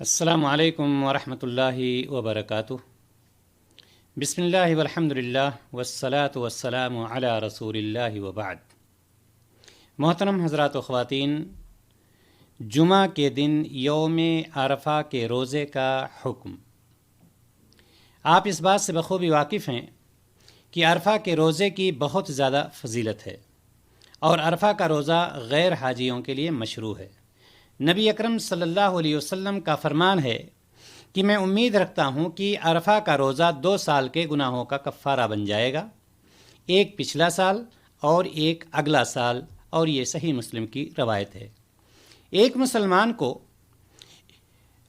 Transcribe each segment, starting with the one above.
السلام علیکم ورحمۃ اللہ وبرکاتہ۔ بسم اللہ والحمد للہ والصلاة والسلام علی رسول اللہ وبعد۔ محترم حضرات و خواتین، جمعہ کے دن یوم عرفہ کے روزے کا حکم۔ آپ اس بات سے بخوبی واقف ہیں کہ عرفہ کے روزے کی بہت زیادہ فضیلت ہے اور عرفہ کا روزہ غیر حاجیوں کے لیے مشروع ہے۔ نبی اکرم صلی اللہ علیہ وسلم کا فرمان ہے کہ میں امید رکھتا ہوں کہ عرفہ کا روزہ 2 سال کے گناہوں کا کفارہ بن جائے گا، ایک پچھلا سال اور ایک اگلا سال، اور یہ صحیح مسلم کی روایت ہے۔ ایک مسلمان کو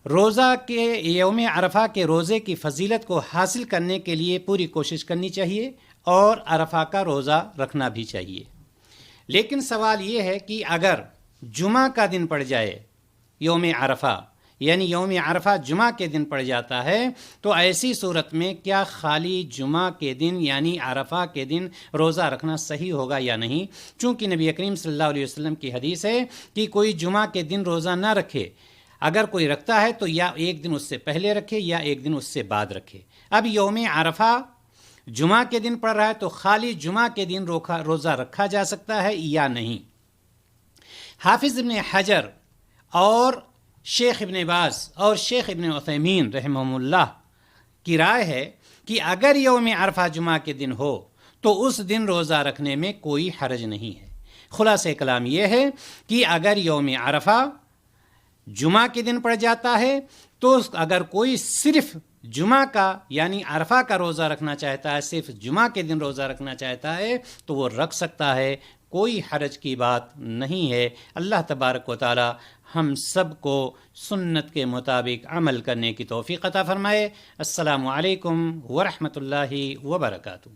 روزہ کے یوم عرفہ کے روزے کی فضیلت کو حاصل کرنے کے لیے پوری کوشش کرنی چاہیے اور عرفہ کا روزہ رکھنا بھی چاہیے۔ لیکن سوال یہ ہے کہ اگر جمعہ کا دن پڑ جائے، یوم عرفہ یعنی یوم عرفہ جمعہ کے دن پڑ جاتا ہے، تو ایسی صورت میں کیا خالی جمعہ کے دن یعنی عرفہ کے دن روزہ رکھنا صحیح ہوگا یا نہیں؟ چونکہ نبی کریم صلی اللہ علیہ وسلم کی حدیث ہے کہ کوئی جمعہ کے دن روزہ نہ رکھے، اگر کوئی رکھتا ہے تو یا ایک دن اس سے پہلے رکھے یا ایک دن اس سے بعد رکھے۔ اب یوم عرفہ جمعہ کے دن پڑ رہا ہے تو خالی جمعہ کے دن روزہ رکھا جا سکتا ہے یا نہیں؟ حافظ ابن حجر اور شیخ ابن باز اور شیخ ابن عثیمین رحمہم اللہ کی رائے ہے کہ اگر یوم عرفہ جمعہ کے دن ہو تو اس دن روزہ رکھنے میں کوئی حرج نہیں ہے۔ خلاصہ کلام یہ ہے کہ اگر یوم عرفہ جمعہ کے دن پڑ جاتا ہے تو اگر کوئی صرف جمعہ کا یعنی عرفہ کا روزہ رکھنا چاہتا ہے، صرف جمعہ کے دن روزہ رکھنا چاہتا ہے تو وہ رکھ سکتا ہے، کوئی حرج کی بات نہیں ہے۔ اللہ تبارک و تعالی ہم سب کو سنت کے مطابق عمل کرنے کی توفیق عطا فرمائے۔ السلام علیکم ورحمۃ اللہ وبرکاتہ۔